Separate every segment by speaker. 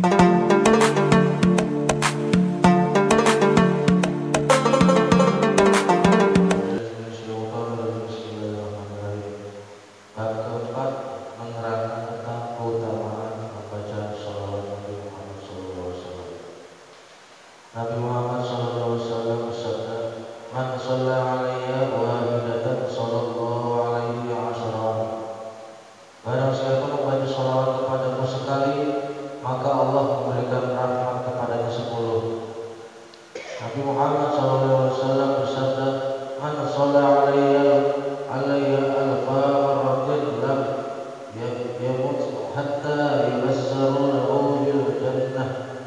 Speaker 1: Nabi Muhammad SAW bersabda, "Man shalla 'alayya wahidatan sallallahu 'alaihi 'ashran." Barang siapa membaca salawat kepadaku sekali, maka Allah memberikan rahmat kepadanya 10. Nabi Muhammad SAW bersabda, "Man shalla 'alayya alfa marratin lam yamut hatta yubassaru lahu bil jannah."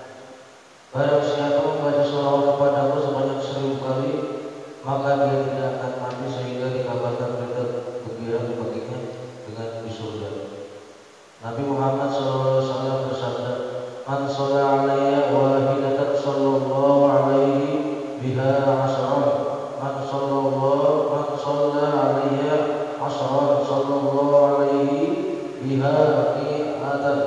Speaker 1: Barang siapa membaca salawat kepadaku sebanyak 1000 kali, maka dia tidak akan mati sehingga dikabarkan berita gembira baginya dengan di surga. Nabi Muhammad SAW bersabda, "Man shalla 'alayya wahidatan sallallahu 'alaihi biha 'ashran. Man shalla 'alayya 'ashran sallallahu 'alaihi biha mi'atan.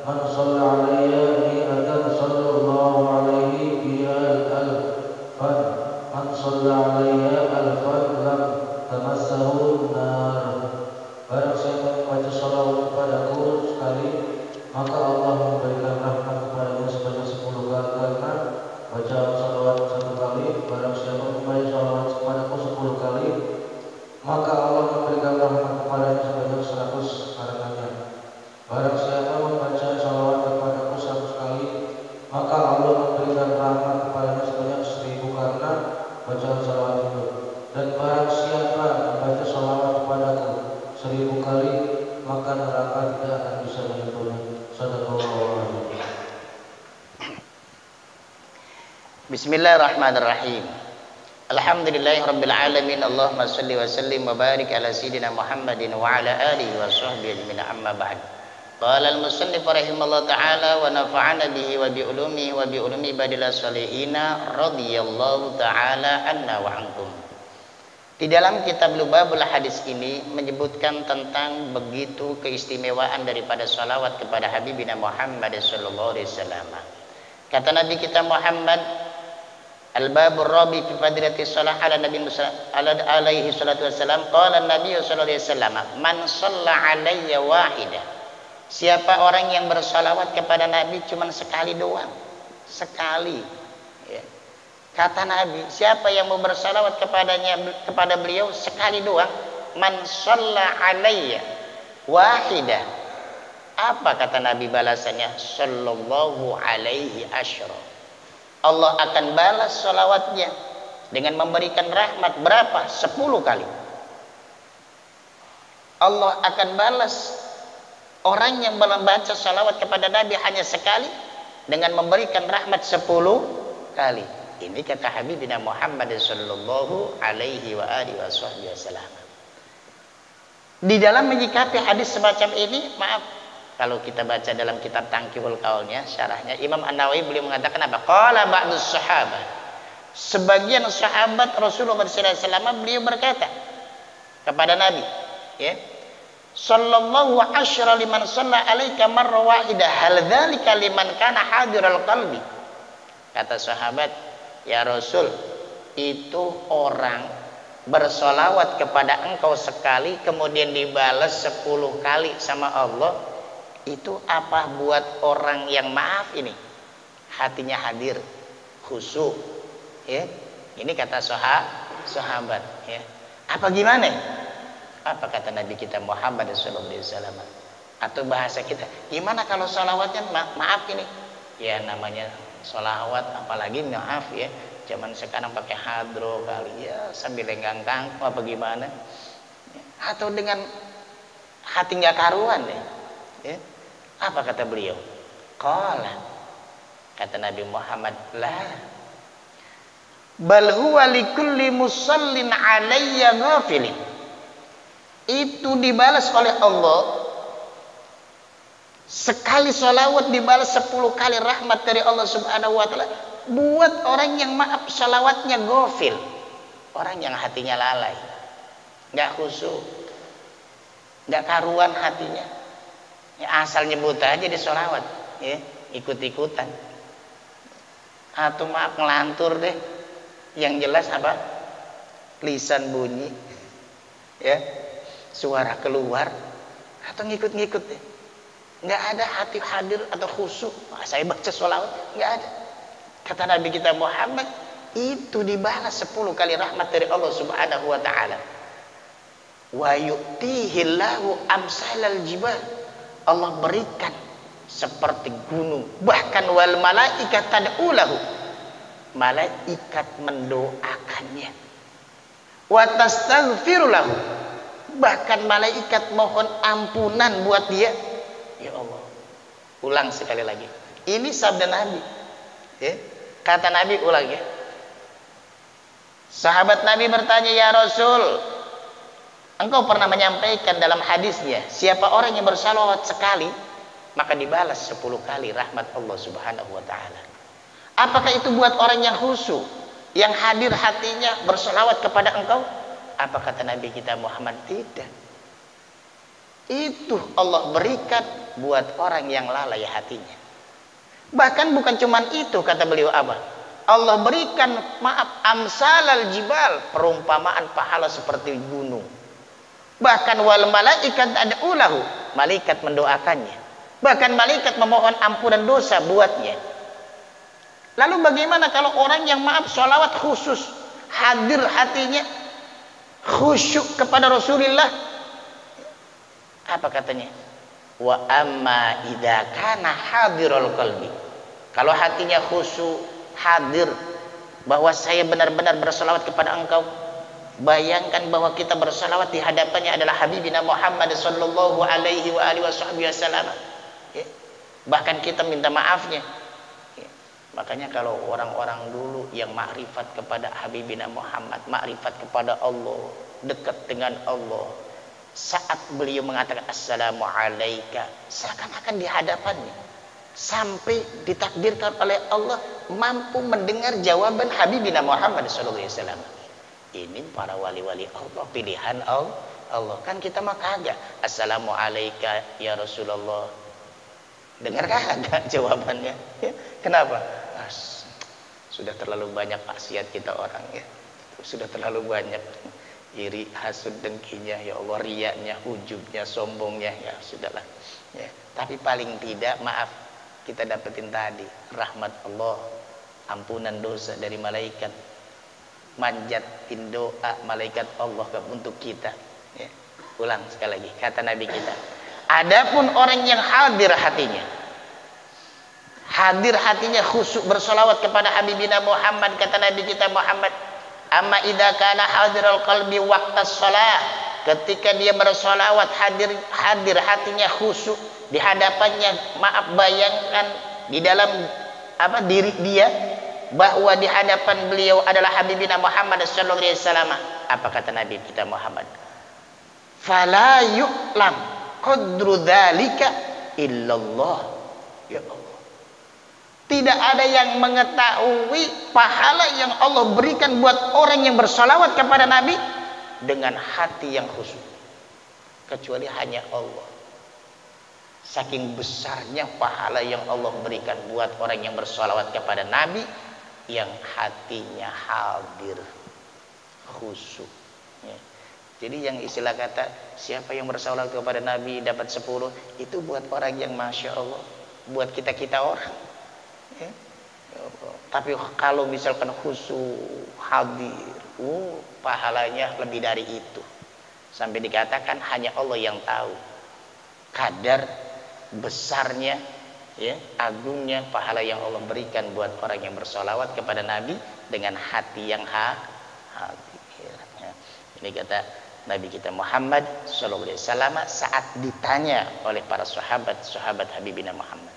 Speaker 1: Man shalla 'alayya mi'atan sallallahu 'alaihi biha alfan. Man shalla 'alayya alfan lam tamassahu nar." Barang siapa membaca salawat kepadaku sekali, maka Allah memberikan rahmat kepadanya sebanyak 10 kali karena bacaan salawat 1 kali. Barang siapa membaca salawat kepadaku 10 kali, maka Allah memberikan rahmat kepadanya sebanyak 100 karenanya. Barang siapa membaca salawat kepadaku 100 kali, maka Allah memberikan rahmat kepadanya sebanyak 1000 karena bacaan salawat itu. Dan barang siapa membaca salawat kepadaku 1000 kali, maka neraka tidak akan bisa menyentuhnya. Shadaqallahu alaihi.
Speaker 2: Bismillahirrahmanirrahim. Alhamdulillahirabbil alamin. Allahumma shalli wa sallim wa barik ala sayidina Muhammadin wa ala alihi wa sahbihi ajmain, amma ba'd. Qala al-musannif rahimallahu ta'ala wa nafa'ana bihi wa bi ulumihi wa bi ulumi ibadillah salihina radhiyallahu ta'ala anna wa ankum. Di dalam kitab Lubabul Hadis ini menyebutkan tentang begitu keistimewaan daripada salawat kepada Habibina Muhammad sallallahu alaihi wasallam. Kata Nabi kita Muhammad, al-babur rabi fi fadilati shalah ala nabi alaihi salatu wasallam, qala an-nabi sallallahu alaihi wasallam, "Man shalla 'alayya wahida." Siapa orang yang bersalawat kepada Nabi cuma sekali doang, sekali, ya. Kata Nabi, siapa yang mau bersalawat kepada beliau sekali doang, man shalla 'alayya wahidah. Apa kata Nabi balasannya? Sallallahu alaihi asyra. Allah akan balas salawatnya dengan memberikan rahmat berapa? 10 kali. Allah akan balas orang yang membaca salawat kepada Nabi hanya sekali dengan memberikan rahmat 10 kali. Ini kata Habibina Muhammad sallallahu alaihi wa alihi wasallam. Di dalam menyikapi hadis semacam ini, maaf, kalau kita baca dalam kitab Tangkihul Qaulnya, syarahnya Imam An-Nawawi beliau mengatakan apa? Qala ba'dus sahabat. Sebagian sahabat Rasulullah sallallahu alaihi wasallam beliau berkata kepada Nabi, ya, sallallahu asyra liman shalla alaika marra wahidah hal dzalika liman kana hadiral qalbi. Kata sahabat, ya Rasul, itu orang bersolawat kepada engkau sekali kemudian dibalas 10 kali sama Allah, itu apa buat orang yang maaf ini hatinya hadir, khusyuk, ya. Ini kata sahabat, ya. Apa gimana? Apa kata Nabi kita Muhammad sallallahu alaihi wasallam? Atau bahasa kita, gimana kalau salawatnya maaf ini? Ya namanya sholawat, apalagi maaf ya, zaman sekarang pakai hadro kali ya, sambil lenggang kangkung apa gimana, atau dengan hati nggak karuan deh, ya. Apa kata beliau? Qala, kata Nabi Muhammad, la bal huwa likulli musallin alayya ghafilin. Itu dibalas oleh Allah. Sekali sholawat dibalas 10 kali rahmat dari Allah subhanahu wa ta'ala buat orang yang maaf sholawatnya ghafil, orang yang hatinya lalai, nggak khusyuk, nggak karuan hatinya, ya, asal nyebut aja di sholawat, ya. ikut-ikutan. Atau maaf ngelantur deh. Yang jelas apa? Lisan bunyi. Ya. Suara keluar atau ngikut-ngikut deh. Nggak ada hati hadir atau khusyuk. Saya baca sholawat, nggak ada. Kata Nabi kita Muhammad, itu dibalas 10 kali rahmat dari Allah Subhanahu wa taala. Wa yu'tihillahu amsalal jibal. Allah berikan seperti gunung, bahkan wal malaikat tad'ulahu. Malaikat mendoakannya. Wa tastaghfiru lahu. Bahkan malaikat mohon ampunan buat dia. Ya Allah. Ulang sekali lagi. Ini sabda Nabi. Ya. Kata Nabi, ulang ya. Sahabat Nabi bertanya, ya Rasul, engkau pernah menyampaikan dalam hadisnya, siapa orang yang bersalawat sekali, maka dibalas 10 kali rahmat Allah Subhanahu wa taala. Apakah itu buat orang yang khusyuk, yang hadir hatinya bersalawat kepada engkau? Apa kata Nabi kita Muhammad? Tidak. Itu Allah berikan buat orang yang lalai hatinya. Bahkan bukan cuman itu, kata beliau apa? Allah berikan, maaf, amsalal jibal, perumpamaan pahala seperti gunung. Bahkan wal malaikat ad'ulahu, malaikat mendoakannya. Bahkan malaikat memohon ampunan dosa buatnya. Lalu bagaimana kalau orang yang maaf sholawat khusus, hadir hatinya, khusyuk kepada Rasulullah? Apa katanya? Wa amma idza kana hadirul qalbi. Kalau hatinya khusyuk, hadir, bahwa saya benar-benar bersalawat kepada engkau. Bayangkan bahwa kita bersalawat di hadapannya adalah Habibina Muhammad sallallahu alaihi wa alihi wasallam. Ya. Bahkan kita minta maafnya. Ya. Makanya kalau orang-orang dulu yang makrifat kepada Habibina Muhammad, makrifat kepada Allah, dekat dengan Allah, saat beliau mengatakan assalamu alayka, seakan-akan di hadapannya, sampai ditakdirkan oleh Allah mampu mendengar jawaban Habibina Muhammad SAW. Ini para wali-wali Allah, pilihan Allah. Kan kita mah kagak assalamu alayka ya Rasulullah, dengar kagak jawabannya ya. Kenapa? Sudah terlalu banyak maksiat kita orang ya, sudah terlalu banyak iri, hasud, dengkinya, ya Allah, riyanya, ujubnya, sombongnya, ya sudahlah ya. Tapi paling tidak maaf kita dapetin tadi rahmat Allah, ampunan dosa dari malaikat, manjatin doa malaikat Allah untuk kita ya. Ulang sekali lagi kata Nabi kita, adapun orang yang hadir hatinya khusyuk bersolawat kepada Habibina Muhammad, kata Nabi kita Muhammad, amma idza kana hadirul qalbi waqtas shalah, ketika dia bersolawat hadir hatinya khusyuk di hadapannya, maaf, bayangkan di dalam diri dia bahwa di hadapan beliau adalah Habibina Muhammad sallallahu alaihi wasallam. Apa kata Nabi kita Muhammad? Fala yu'lam qadru dzalika illallah. Ya Allah. Tidak ada yang mengetahui pahala yang Allah berikan buat orang yang bersalawat kepada Nabi dengan hati yang khusyuk, kecuali hanya Allah. Saking besarnya pahala yang Allah berikan buat orang yang bersalawat kepada Nabi yang hatinya hadir, khusyuk ya. Jadi yang istilah kata siapa yang bersalawat kepada Nabi dapat 10, itu buat orang yang Masya Allah, buat kita orang ya. Tapi kalau misalkan khusyuk hadir, pahalanya lebih dari itu. Sampai dikatakan hanya Allah yang tahu kadar besarnya ya, agungnya pahala yang Allah berikan buat orang yang bersolawat kepada Nabi dengan hati yang hadir ya. Ini kata Nabi kita Muhammad sallallahu alaihi wasallam saat ditanya oleh para sahabat Habibina Muhammad.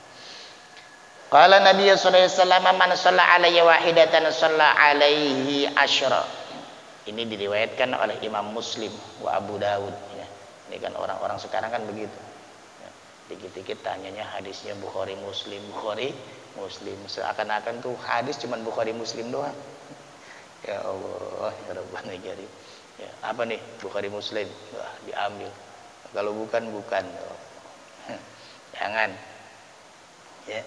Speaker 2: Qala Nabi sallallahu alaihi wasallam, man shalla alayya wahidatan shalla alaihi asyra. Ini diriwayatkan oleh Imam Muslim wa Abu Dawud ya. Ini kan orang-orang sekarang kan begitu. Ya. Dikit-dikit tanyanya hadisnya Bukhari Muslim, seakan-akan tuh hadis cuman Bukhari Muslim doang. Ya Allah, ya Rabbana Karim. Ya, apa nih Bukhari Muslim? Wah, diambil. Kalau bukan. Jangan. Ya.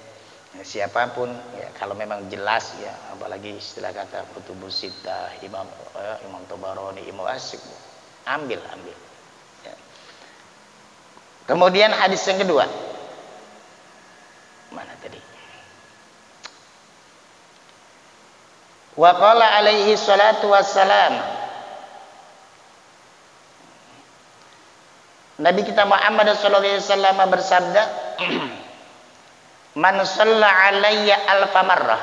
Speaker 2: Ya, siapapun ya, kalau memang jelas ya, apalagi istilah kata kutubus sittah, Imam Tabarani, Imam Asyik, ambil ya. Kemudian hadis yang kedua, mana tadi? Wa qala alaihi salatu wassalam, Nabi kita Muhammad sallallahu alaihi wasallam bersabda, man shalla alayya alfa marrah,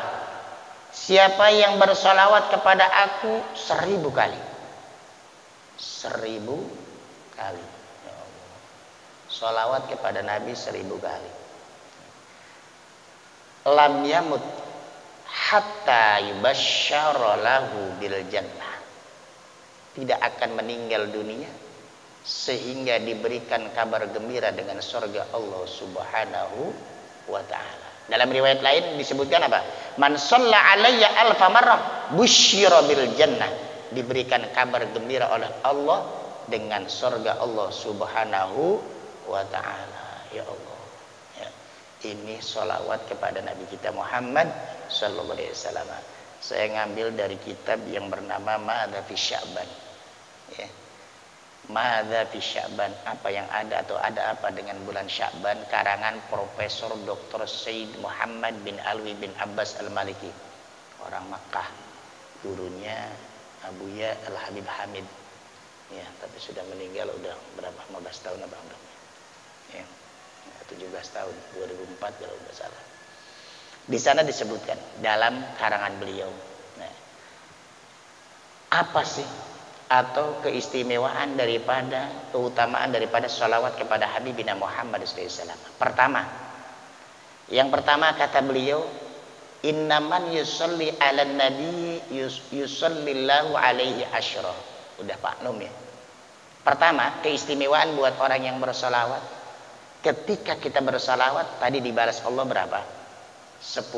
Speaker 2: siapa yang bersolawat kepada aku 1000 kali, 1000 kali, ya Allah. Solawat kepada Nabi 1000 kali, lam yamut hatta yubasysyara lahu bil jannah, tidak akan meninggal dunia sehingga diberikan kabar gembira dengan surga Allah Subhanahu wa ta'ala. Dalam riwayat lain disebutkan apa? Man shalla alayya alfa marrah busyira bil jannah, diberikan kabar gembira oleh Allah dengan surga Allah Subhanahu wa ta'ala. Ya Allah ya. Ini sholawat kepada Nabi kita Muhammad sallallahu alaihi wasallam. Saya ngambil dari kitab yang bernama Ma'adha fi Sya'ban ya. Ma'adha fi Sya'ban, apa yang ada atau ada apa dengan bulan Sya'ban, karangan Profesor Dr. Said Muhammad bin Alwi bin Abbas Al-Maliki, orang Makkah, gurunya Abuya Al-Habib Hamid ya, tapi sudah meninggal udah berapa, 15 tahun apa ya, 17 tahun, 2004 kalau tidak salah. Di sana disebutkan dalam karangan beliau, nah, apa sih atau keistimewaan daripada, keutamaan daripada sholawat kepada Habibina Muhammad SAW. Yang pertama kata beliau, innaman yusalli ala nabi yusallillahu alaihi asyra. Udah maklum ya. Pertama, keistimewaan buat orang yang bersolawat, ketika kita bersolawat tadi dibalas Allah berapa? 10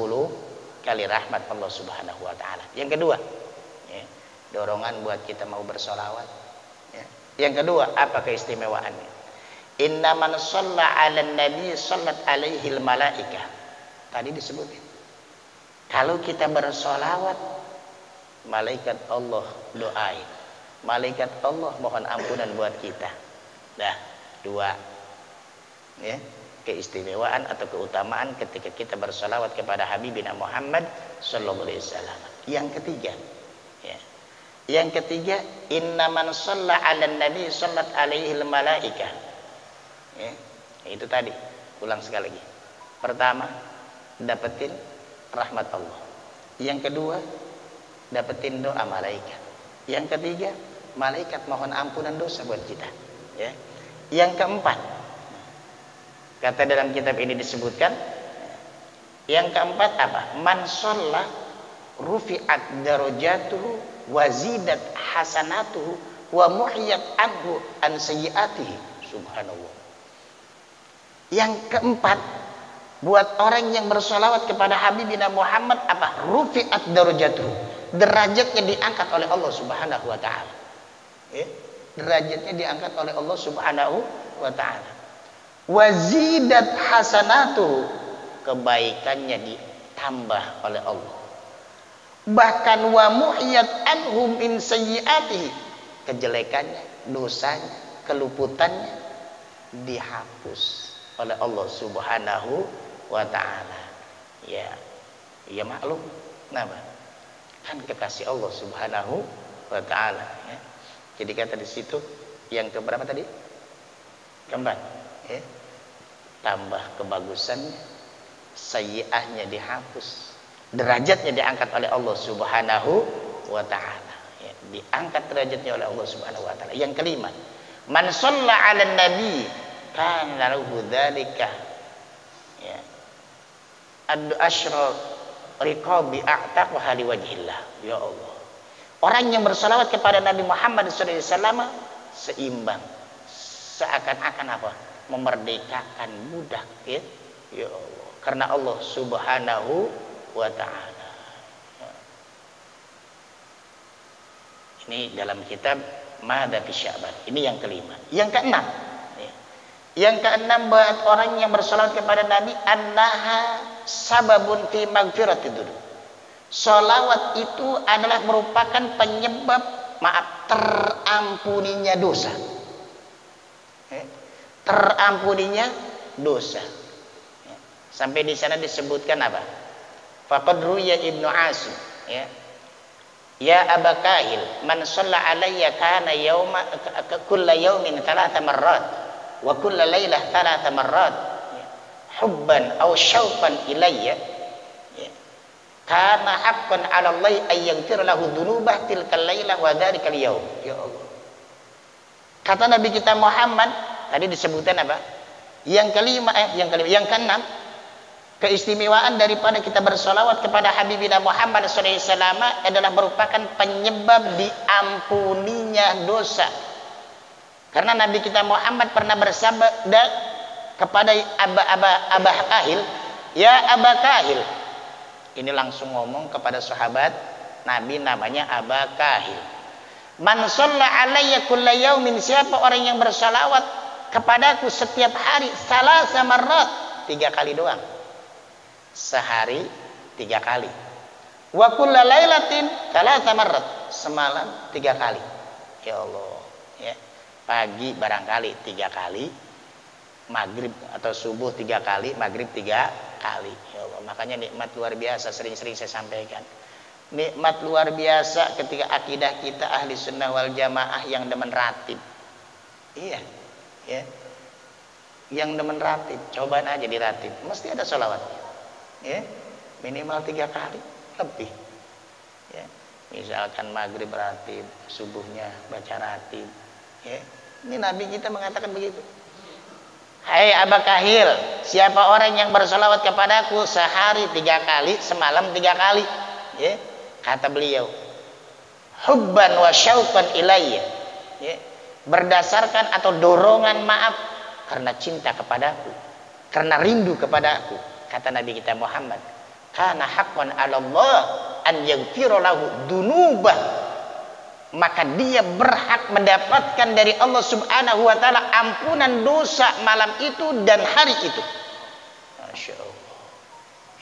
Speaker 2: kali rahmat Allah Subhanahu wa ta'ala. Yang kedua ya, dorongan buat kita mau bersolawat ya. Yang kedua, apa keistimewaannya? Inna man shalla ala nabi sallat alaihi malaikah. Tadi disebutin, kalau kita bersolawat, malaikat Allah doain, malaikat Allah mohon ampunan buat kita. Dah, dua ya, keistimewaan atau keutamaan ketika kita bersolawat kepada Habibina Muhammad sallallahu alaihi wasallam. Yang ketiga ya, yang ketiga, innaman shalla 'alan nabi sallat alaihi malaikah ya, itu tadi, ulang sekali lagi. Pertama, dapetin rahmat Allah. Yang kedua, dapetin doa malaikat. Yang ketiga, malaikat mohon ampunan dosa buat kita ya. Yang keempat, kata dalam kitab ini disebutkan, yang keempat apa? Man shalla rufi'at darajatuhu wa zidat hasanatuhu wa muhiyat anhu an sayyiatihi. Subhanallah. Yang keempat, buat orang yang bersolawat kepada Habibina Muhammad apa? Rufi'at darajatuhu, derajatnya diangkat oleh Allah Subhanahu wa ta'ala ya? Derajatnya diangkat oleh Allah Subhanahu wa ta'ala. Wazidat hasanatuhu, kebaikannya ditambah oleh Allah. Bahkan wa muhiyat anhum min sayyiatihi, kejelekannya, dosanya, keluputannya dihapus oleh Allah Subhanahu wa ta'ala ya. Ya maklum, kenapa? Kan kekasih Allah Subhanahu wa ta'ala ya. Jadi kata di situ yang keberapa tadi? Keempat ya. Tambah kebagusannya, sayyi'ahnya dihapus, derajatnya diangkat oleh Allah Subhanahu wa ta'ala ya. Diangkat derajatnya oleh Allah Subhanahu wa ta'ala. Yang kelima, man shalla 'alan nabi kana lahu dzalika ya asyra riqabi a'taqha liwajhillah. Ya Allah, orang yang bersalawat kepada Nabi Muhammad SAW seimbang, seakan-akan apa? Memerdekakan budak ya. Ya Allah, karena Allah Subhanahu wa ta'ala. Ini dalam kitab Ma'adha fi Sya'ban. Ini yang kelima. Yang keenam ya. Yang keenam, buat orang yang bersolawat kepada Nabi, annaha sababun fi magfiratid dzunub. Sholawat itu adalah merupakan penyebab terampuninya dosa. Terampuninya dosa. Sampai di sana disebutkan apa? Faqad ruya Ibnu Asim, ya. Ya Aba Kahil, man shalla alayya kana yawma kulla yawmin 3 marrat wa kulla lailah 3 marrat hubban aw syauqan ilayya, ya. Kana haqqan 'ala Allah ay yaghfir lahu dzunubah tilkal lailah wa dzarikal yaum. Ya Allah. Kata Nabi kita Muhammad, tadi disebutkan apa? Yang keenam, keistimewaan daripada kita bersolawat kepada Habibina Muhammad SAW adalah merupakan penyebab diampuninya dosa. Karena Nabi kita Muhammad pernah bersabda kepada Aba Kahil, ya Aba Kahil. Ini langsung ngomong kepada sahabat Nabi namanya Aba Kahil. Man shalla alayya kulla yaumin, siapa orang yang bersolawat kepadaku setiap hari salasa marrat, 3 kali doang. Sehari 3 kali. Wa kulla lailatin 3 marrat, semalam 3 kali. Ya Allah, ya. Pagi barangkali 3 kali, maghrib atau subuh 3 kali, maghrib 3 kali. Ya Allah, makanya nikmat luar biasa, sering-sering saya sampaikan. Nikmat luar biasa ketika akidah kita ahli sunnah wal jamaah yang demen ratib. Iya, ya. Yang demen ratib, cobain aja di ratib, mesti ada sholawatnya. Ya, minimal 3 kali lebih, ya. Misalkan maghrib ratib, subuhnya baca ratib, ya. Ini Nabi kita mengatakan begitu. Hai Aba Kahil, siapa orang yang bersolawat kepadaku sehari 3 kali, semalam 3 kali, ya. Kata beliau, hubban wa syauqan ilayya, ya. Berdasarkan atau dorongan maaf karena cinta kepadaku, karena rindu kepadaku. Kata Nabi kita Muhammad, kana haqqan 'ala Allah an yaghfira lahu dzunubah, maka dia berhak mendapatkan dari Allah Subhanahu wa taala ampunan dosa malam itu dan hari itu. Masya Allah.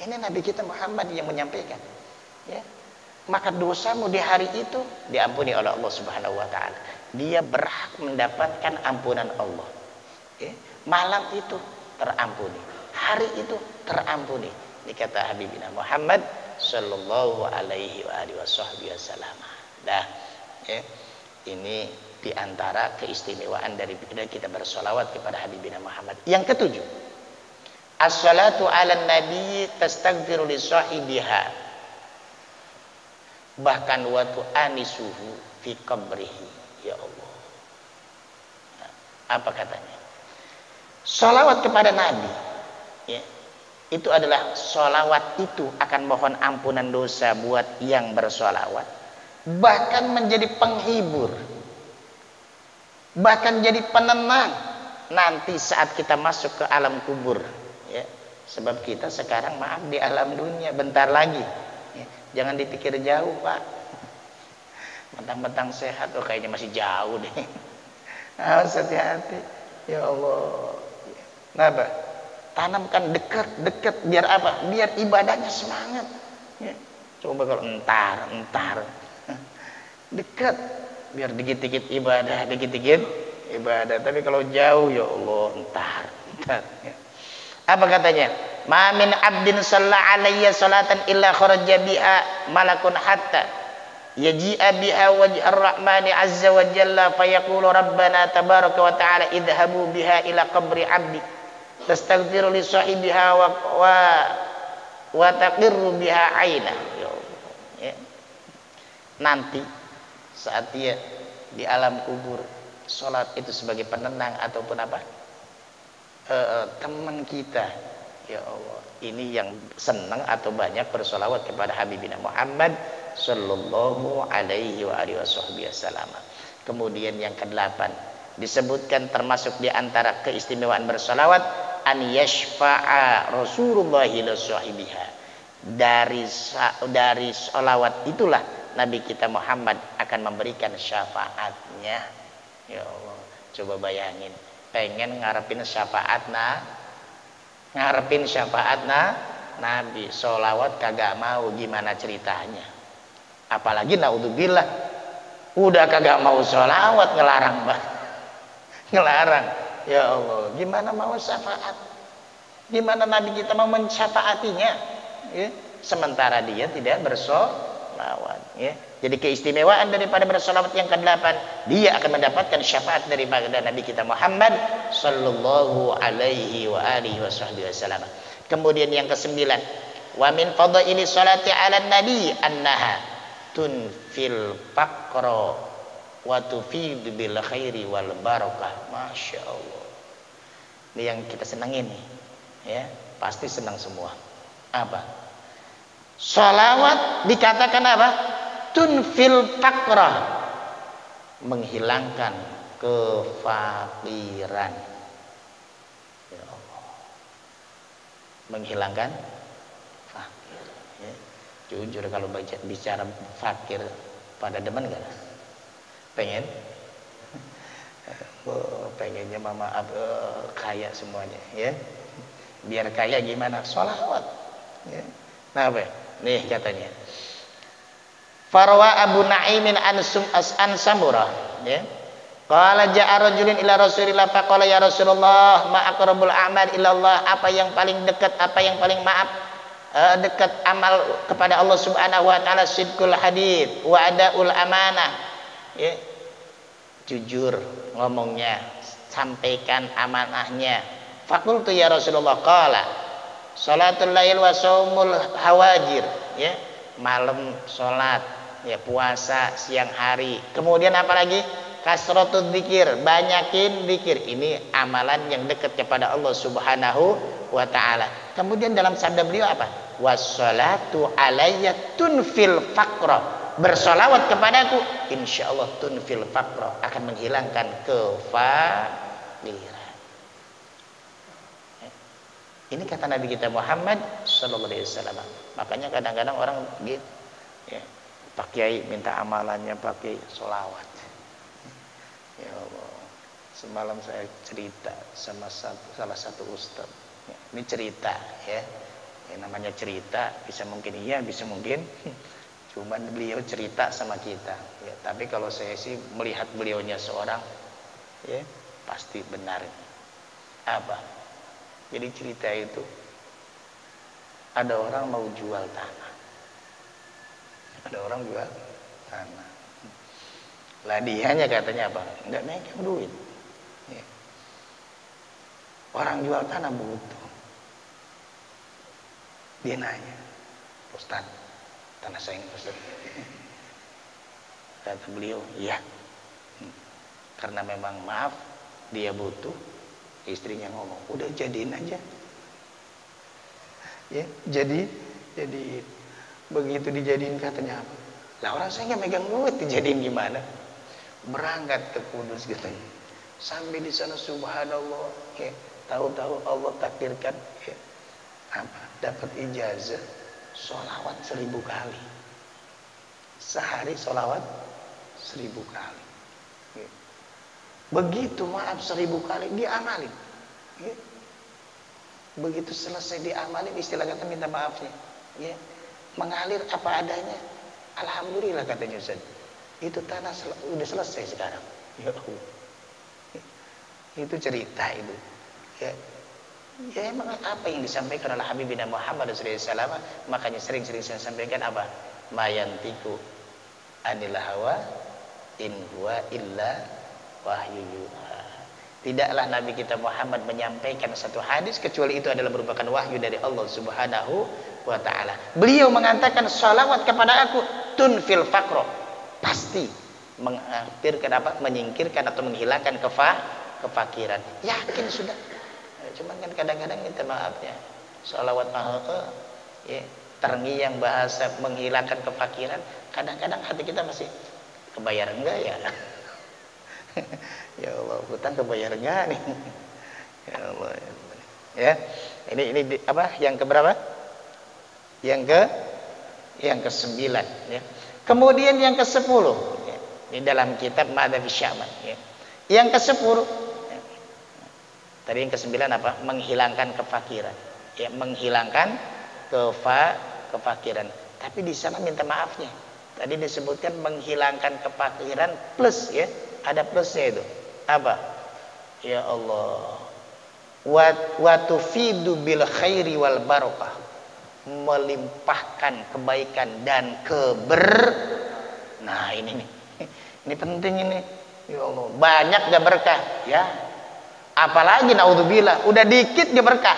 Speaker 2: Ini Nabi kita Muhammad yang menyampaikan, ya. Maka dosamu di hari itu diampuni oleh Allah Subhanahu wa taala. Dia berhak mendapatkan ampunan Allah. Ya. Malam itu terampuni, hari itu terampuni. Ini kata Habibina Muhammad sallallahu alaihi wasallam. Dah, ya. Ini diantara keistimewaan dari kita bersolawat kepada Habibina Muhammad. Yang ketujuh, as-salatu ala nabi tastaghfiru li sahibiha, bahkan wa tu'anisuhu fi qabrihi. Ya Allah. Nah, apa katanya? Sholawat kepada Nabi, ya, itu adalah sholawat itu akan mohon ampunan dosa buat yang bersholawat, bahkan menjadi penghibur, bahkan jadi penenang nanti saat kita masuk ke alam kubur, ya. Sebab kita sekarang maaf di alam dunia bentar lagi, ya. Jangan dipikir jauh, Pak. Mentang-mentang sehat, oh kayaknya masih jauh deh. Harus hati-hati. Ya Allah. Kenapa? Tanamkan dekat biar apa? Biar ibadahnya semangat, ya. Coba kalau entar dekat biar dikit-dikit ibadah, tapi kalau jauh ya Allah entar, ya. Apa katanya? Ma min abdin shalla alayya salatan illa kharaja biha malakun hatta yaji'a biha wajhar rahmani azza wa jalla fayaqulu rabbana tabaraka wa ta'ala idhabu biha ila qabri abdi tastaghfiru li sahibiha wa taqirru biha aina. Ya. Nanti saat dia di alam kubur, sholat itu sebagai penenang ataupun apa? Teman kita. Ya Allah, ini yang senang atau banyak bersolawat kepada Habibina Muhammad sallallahu alaihi wasallam. Kemudian yang ke-8 disebutkan termasuk di antara keistimewaan bersolawat an yashfa'a Rasulullah ila sahibiha. Dari solawat itulah Nabi kita Muhammad akan memberikan syafaatnya. Ya Allah, coba bayangin, pengen ngarepin syafaat Nabi sholawat kagak mau, gimana ceritanya? Apalagi naudzubillah udah kagak mau sholawat, ngelarang bah, ngelarang. Ya Allah, gimana mau syafaat? Gimana Nabi kita mau mensyafaatinya? Ya. Sementara dia tidak bersolawat. Ya. Jadi keistimewaan daripada bersolawat yang ke-8, dia akan mendapatkan syafaat daripada Nabi kita Muhammad sallallahu alaihi wa alihi wasallam. Kemudian yang ke-9, wa min fadhaili sholati 'alan nabi annaha tunfil faqra wa tufidu bil khairi wal barakah. Masya Allah. Ini yang kita senangin nih. Ya, pasti senang semua. Apa? Sholawat dikatakan apa? Tunfil faqra, menghilangkan kefakiran. Ya Allah. Menghilangkan fakir. Ya. Jujur kalau bicara fakir, pada demen gak? Pengen? Oh, pengennya mama kaya semuanya, ya. Biar kaya gimana? Sholawat. Ya. Nah, apa? Nih katanya. Farwa Abu Na'imin an Samurah, ya. Qala ja'a rajulun ila Rasulillah faqala ya Rasulullah ma aqrabul a'mal ila Allah, apa yang paling dekat, apa yang paling dekat amal kepada Allah Subhanahu wa taala? Sidqul hadits wa adaul amanah. Ya. Jujur ngomongnya, sampaikan amanahnya. Faqultu ya Rasulullah, qala salatul lail wa shaumul hawajir, ya. Malam salat, ya, puasa siang hari. Kemudian apa lagi? Kasratul dzikir, banyakin zikir. Ini amalan yang dekat kepada Allah Subhanahu wa taala. Kemudian dalam sabda beliau apa? Wassalatu alayya tunfil faqra. Bersolawat kepadaku, insyaallah tunfil faqra, akan menghilangkan kefakiran. Ini kata Nabi kita Muhammad sallallahu alaihi wasallam. Makanya kadang-kadang orang gitu, ya, Pak Kiai minta amalannya pakai solawat. Ya Allah, semalam saya cerita sama salah satu ustaz. Ya, ini cerita, ya. Yang namanya cerita, bisa mungkin iya, bisa mungkin. Cuman beliau cerita sama kita. Ya, tapi kalau saya sih melihat beliaunya seorang, ya, pasti benar. Apa? Jadi cerita itu, ada orang mau jual tanah. Ada orang jual tanah. Lah dianya katanya apa? Enggak megang duit. Ya. Orang jual tanah butuh. Dia nanya, Ustaz, tanah saya ini Ustaz. Kata beliau, iya. Karena memang maaf, dia butuh. Istrinya ngomong, udah jadiin aja. Ya, jadi begitu dijadiin katanya apa? Lah orang saya nggak megang duit, dijadiin gimana? Berangkat ke Kudus katanya. Sampai di sana subhanallah, ya, tahu-tahu Allah takdirkan, ya, apa? Dapat ijazah sholawat 1000 kali. Sehari sholawat 1000 kali. Ya. Begitu maaf 1000 kali diamalin. Ya. Begitu selesai diamalin, istilah kata minta maafnya, ya, mengalir apa adanya. Alhamdulillah katanya Ustaz. Itu tanah udah selesai sekarang. Ya Allah. Itu cerita itu. Ya. Ya emang apa yang disampaikan oleh Habibina Muhammad SAW, makanya sering-sering saya sampaikan apa? Mayantiku anil hawa in huwa illa wahyu yuha. Tidaklah Nabi kita Muhammad menyampaikan satu hadis kecuali itu adalah merupakan wahyu dari Allah Subhanahu wa taala. Beliau mengatakan salawat kepada aku tunfil faqra, pasti menghampirkan apa? Menyingkirkan atau menghilangkan kefakiran. Yakin sudah. Cuman kan kadang-kadang minta maafnya. Salawat ya, terngiang bahasa menghilangkan kefakiran, kadang-kadang hati kita masih kebayar enggak ya? Ya Allah, hutang kebayar enggak nih? Ya Allah. Ya. Ini apa? Yang keberapa? Yang ke-9 ya. Kemudian yang ke-10 ya. Di dalam kitab Madhab Syaman ya. Yang ke-10 ya. Tadi yang ke-9 apa? Menghilangkan kefakiran. Ya, menghilangkan kefakiran. Tapi di sana minta maafnya. Tadi disebutkan menghilangkan kefakiran plus ya, ada plusnya itu. Apa? Ya Allah. Wa tufidu bil khairi wal barakah. Melimpahkan kebaikan dan Nah, ini nih. Ini penting ini. Ya Allah, banyak gak berkah, ya. Apalagi naudzubillah, udah dikit gak berkah.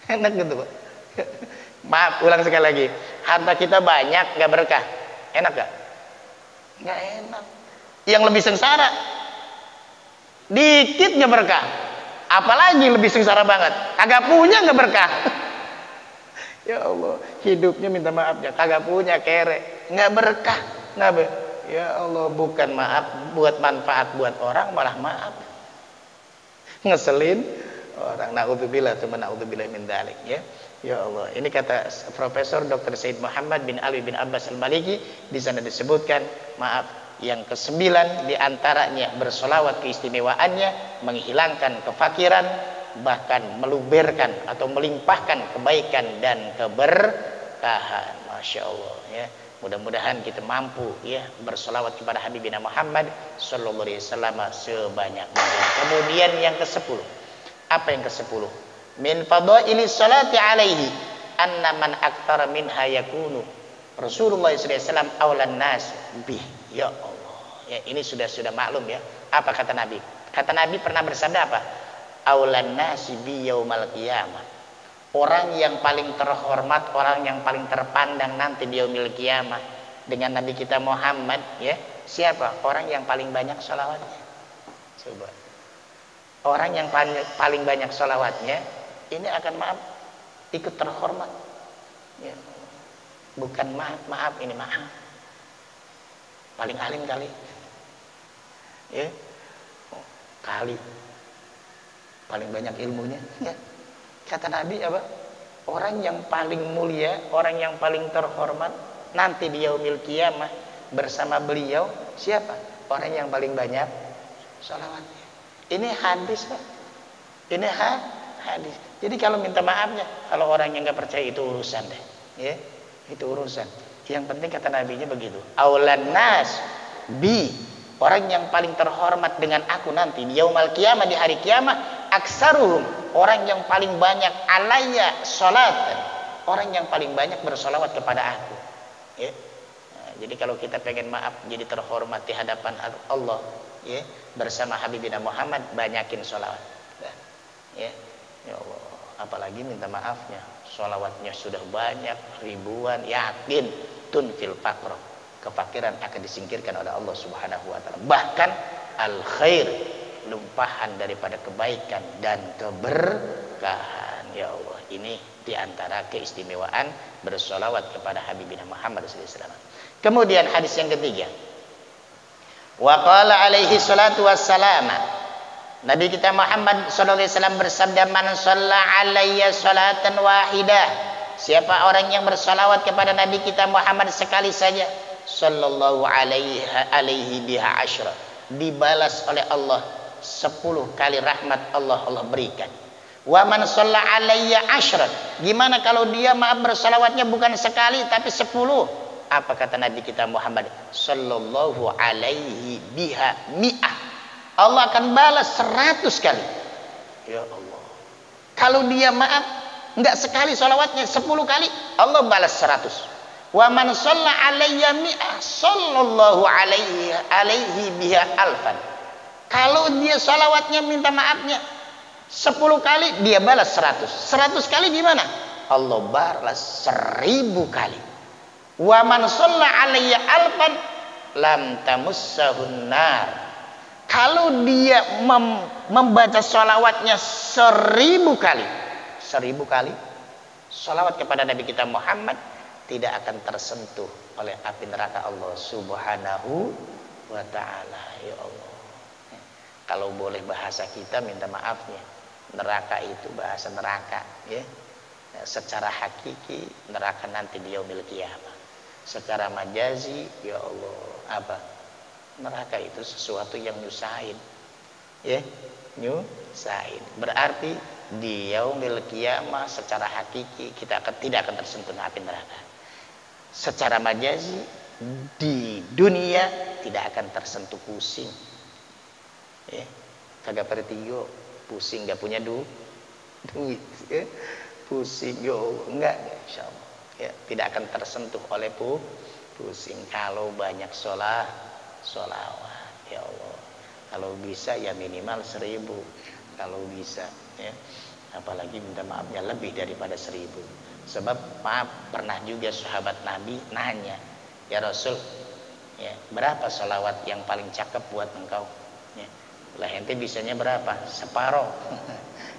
Speaker 2: Enak gitu, Pak. Maaf, ulang sekali lagi. Harta kita banyak gak berkah. Enak gak? Gak enak. Yang lebih sengsara. Dikit gak berkah. Apalagi lebih sengsara banget. Kagak punya gak berkah. Ya Allah, hidupnya minta maafnya. Kagak punya, kere. Gak berkah. Ya Allah, bukan maaf buat manfaat buat orang, malah maaf. Ngeselin orang. Naudzubillah, teman naudzubillah min dzalik, ya. Ya Allah, ini kata Profesor Dr. Said Muhammad bin Ali bin Abbas Al-Maliki, di sana disebutkan, maaf, yang ke-9 diantaranya bersolawat keistimewaannya menghilangkan kefakiran, bahkan meluberkan atau melimpahkan kebaikan dan keberkahan. Masya Allah, ya. Mudah-mudahan kita mampu ya bersolawat kepada Habibina Muhammad sallallahu alaihi wasallam sebanyak mungkin. Kemudian yang ke-10. Apa yang ke-10? Min fadaili salati alaihi anna man aktsara minha yakunu Rasulullah sallallahu alaihi wasallam aulan nas bih. Ya Allah. Ya, ini sudah maklum ya. Apa kata Nabi? Kata Nabi pernah bersabda apa? Aulan nas bi yaumal qiyamah. Orang yang paling terhormat, orang yang paling terpandang nanti di yaumil qiyamah dengan Nabi kita Muhammad, ya. Siapa? Orang yang paling banyak sholawatnya. Coba. Orang yang paling banyak sholawatnya ini akan maaf ikut terhormat. Ya. Bukan maaf, ini maaf. Paling alim kali. Ya. Kali. Paling banyak ilmunya, ya. Kata Nabi apa? Orang yang paling mulia, orang yang paling terhormat nanti di yaumil qiyamah bersama beliau siapa? Orang yang paling banyak sholawatnya. Ini hadis, Pak. Ini hadis. Jadi kalau minta maafnya, kalau orang yang nggak percaya itu urusan deh, ya. Itu urusan. Yang penting kata Nabinya begitu. Aulan nas bi, orang yang paling terhormat dengan aku nanti di yaumil qiyamah, di hari kiamat, aksaruhum, orang yang paling banyak alayya sholatan, orang yang paling banyak bersolawat kepada aku, ya. Nah, jadi kalau kita pengen maaf jadi terhormat di hadapan Allah, ya, bersama Habibina Muhammad, banyakin sholawat, ya. Ya Allah, apalagi minta maafnya, sholawatnya sudah banyak ribuan, yakin tunfil faqr, kefakiran akan disingkirkan oleh Allah Subhanahu wa taala. Bahkan al khair, limpahan daripada kebaikan dan keberkahan. Ya Allah, ini diantara keistimewaan bersolawat kepada Habibina Muhammad SAW. Kemudian hadis yang ketiga, wa qala alaihi salatu wassalam, Nabi kita Muhammad SAW bersabda, man shalla alayya salatan wahidah, siapa orang yang bersolawat kepada Nabi kita Muhammad sekali saja, sallallahu alaihi biha asyra, dibalas oleh Allah 10 kali rahmat Allah berikan. Wa man shalla alayya asyran, gimana kalau dia maaf bersalawatnya bukan sekali tapi 10? Apa kata Nabi kita Muhammad sallallahu alaihi biha mi'ah, Allah akan balas 100 kali. Ya Allah, kalau dia maaf enggak sekali salawatnya 10 kali, Allah balas 100. Wa man shalla alayya mi'ah sallallahu alaihi biha alfan, kalau dia salawatnya minta maafnya 10 kali, dia balas 100. 100 kali gimana? Allah balas 1000 kali. Wa man shalla alayya alfan lam tamussahun nar, kalau dia membaca salawatnya 1000 kali, 1000 kali salawat kepada Nabi kita Muhammad, tidak akan tersentuh oleh api neraka Allah Subhanahu wa ta'ala. Ya Allah, kalau boleh bahasa kita minta maafnya, neraka itu bahasa neraka, ya. Secara hakiki neraka nanti di yaumil qiyamah. Secara majazi, ya Allah, apa? Neraka itu sesuatu yang nyusahin, ya, nyusahin. Berarti di yaumil qiyamah secara hakiki kita tidak akan tersentuh api neraka. Secara majazi di dunia tidak akan tersentuh pusing. Ya, kagak pertigo, pusing nggak punya duit, ya. Pusing yo enggak, insya Allah. Ya, tidak akan tersentuh oleh pusing kalau banyak sholawat. Ya Allah, kalau bisa ya minimal 1000, kalau bisa ya, apalagi minta maafnya lebih daripada 1000. Sebab maaf, pernah juga sahabat Nabi nanya, ya Rasul, ya, berapa sholawat yang paling cakep buat engkau? Ya, lah ente bisanya berapa? Separoh.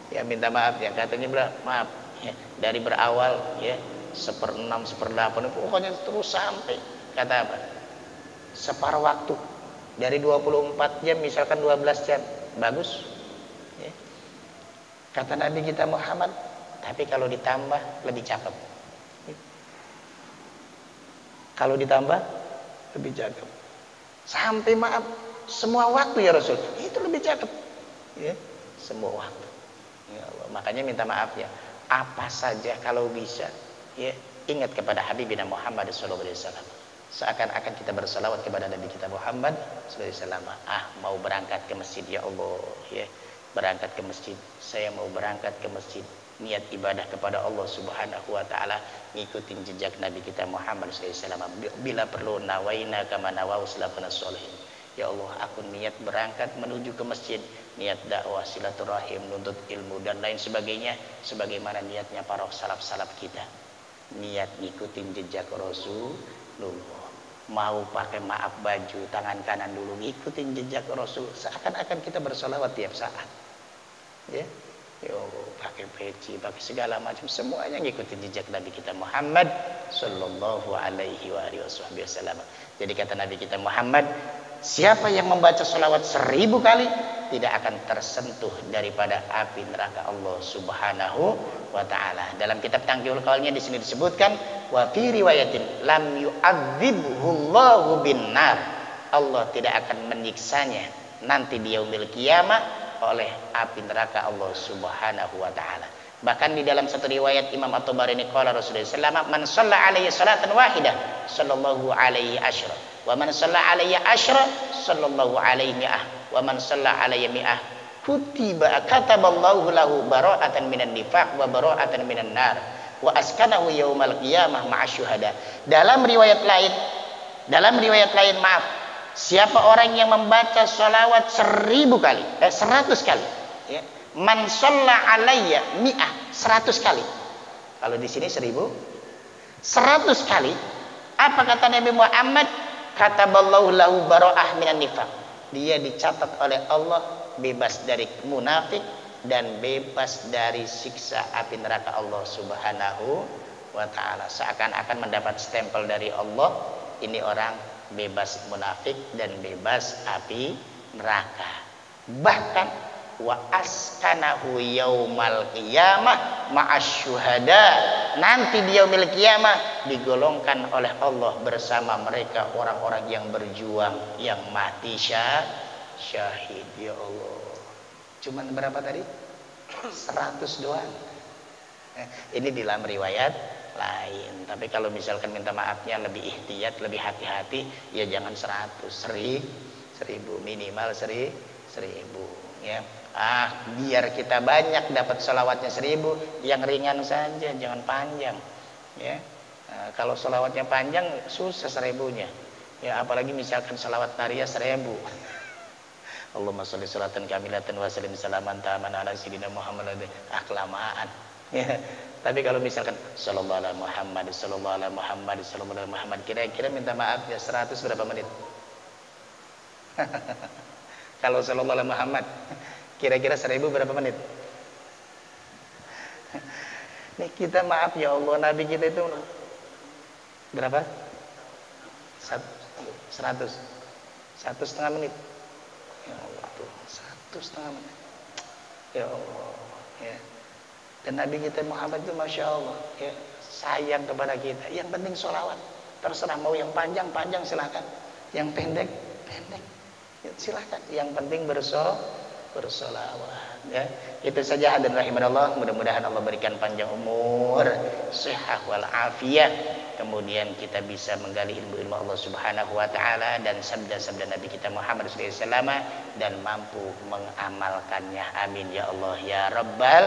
Speaker 2: Ya minta maaf ya, katanya berapa? Maaf ya, dari berawal ya 1/6, 1/8, pokoknya terus sampai kata apa? Separuh waktu. Dari 24 jam misalkan 12 jam. Bagus. Ya. Kata Nabi kita Muhammad, tapi kalau ditambah lebih cakep. Ya. Kalau ditambah lebih cakep. Sampai maaf, semua waktu ya Rasul. Itu lebih cakep. Ya, semua waktu. Ya Allah, makanya minta maaf ya. Apa saja kalau bisa, ya, ingat kepada Habibina Muhammad sallallahu alaihi wasallam. Seakan-akan kita bersalawat kepada Nabi kita Muhammad sallallahu alaihi wasallam. Mau berangkat ke masjid ya Allah, ya. Berangkat ke masjid. Saya mau berangkat ke masjid, niat ibadah kepada Allah Subhanahu wa taala, ngikutin jejak Nabi kita Muhammad sallallahu alaihi wasallam. Bila perlu nawaina kama nawau salafun sholihin. Ya Allah, aku niat berangkat menuju ke masjid, niat dakwah, silaturahim, nuntut ilmu dan lain sebagainya, sebagaimana niatnya para salaf-salaf kita. Niat ngikutin jejak Rasulullah. Mau pakai maaf baju tangan kanan dulu, ngikutin jejak Rasul. Seakan-akan kita bersolawat tiap saat. Ya, yo pakai peci, pakai segala macam, semuanya ngikutin jejak Nabi kita Muhammad sallallahu alaihi wasallam. Jadi kata Nabi kita Muhammad, siapa yang membaca sholawat 1000 kali tidak akan tersentuh daripada api neraka Allah Subhanahu wa taala. Dalam kitab Tangkihul Qaulnya di sini disebutkan, wa fi riwayatin lam yu'adzibhullahu binnar. Allah tidak akan menyiksanya nanti di yaumil qiyamah oleh api neraka Allah Subhanahu wa taala. Bahkan di dalam satu riwayat Imam At-Tabarani qala Rasulullah sallallahu alaihi wasallam, man shalla alaihi salatan wahidah sallallahu alaihi asyra wa man shalla alaihi asyra sallallahu alaihi mi'ah wa man shalla alaihi mi'ah kutiba kataballahu lahu bara'atan minan nifaq wa bara'atan minan nar wa askanahu yaumal qiyamah ma'asyuhada. Dalam riwayat lain maaf, siapa orang yang membaca sholawat 1000 kali, 100 kali, ya. Man shalla alayya mi'ah, 100 kali. Kalau di sini 1000, 100 kali. Apa kata Nabi Muhammad? Kataballahu lahu bara'ah minan nifaq. Dia dicatat oleh Allah bebas dari munafik dan bebas dari siksa api neraka Allah Subhanahu wa taala. Seakan-akan mendapat stempel dari Allah, ini orang bebas munafik dan bebas api neraka. Bahkan wa askanahu yaumal qiyamah ma'asyuhada. Nanti di yaumil qiyamah digolongkan oleh Allah bersama mereka orang-orang yang berjuang, yang mati syahid. Ya Allah. Cuman berapa tadi? 100 doang. Ini di dalam riwayat lain. Tapi kalau misalkan minta maafnya lebih ihtiyat, lebih hati-hati, ya jangan 100, 1000, minimal 1000, ya. Biar kita banyak dapat sholawatnya 1000, yang ringan saja, jangan panjang, ya. Kalau sholawatnya panjang susah 1000-nya, ya. Apalagi misalkan sholawat nariyah 1000. Allahumma sholli sholatan kamilatan wa sallim salaman taman ala sayyidina Muhammad, kelamaan, ya. Tapi kalau misalkan sallallahu alaihi Muhammad, sallallahu alaihi Muhammad, sallallahu alaihi Muhammad, kira-kira minta maaf ya 100 berapa menit? Kalau sallallahu alaihi Muhammad, kira-kira 1000 berapa menit? Nih kita maaf ya Allah, Nabi kita itu berapa? 100, 1,5 menit. Ya Allah tuh, 1,5 menit. Ya Allah, ya. Dan Nabi kita Muhammad itu Masya Allah, ya, sayang kepada kita. Yang penting sholawat, terserah mau yang panjang silahkan, yang pendek ya, silahkan. Yang penting bersolawat. Ya, itu saja hadirin rahimanallah. Mudah-mudahan Allah berikan panjang umur, sehat wal afiyah. Kemudian kita bisa menggali ilmu-ilmu Allah Subhanahu wa taala dan sabda-sabda Nabi kita Muhammad sallallahu alaihi wasallam dan mampu mengamalkannya. Amin ya Allah ya rabbal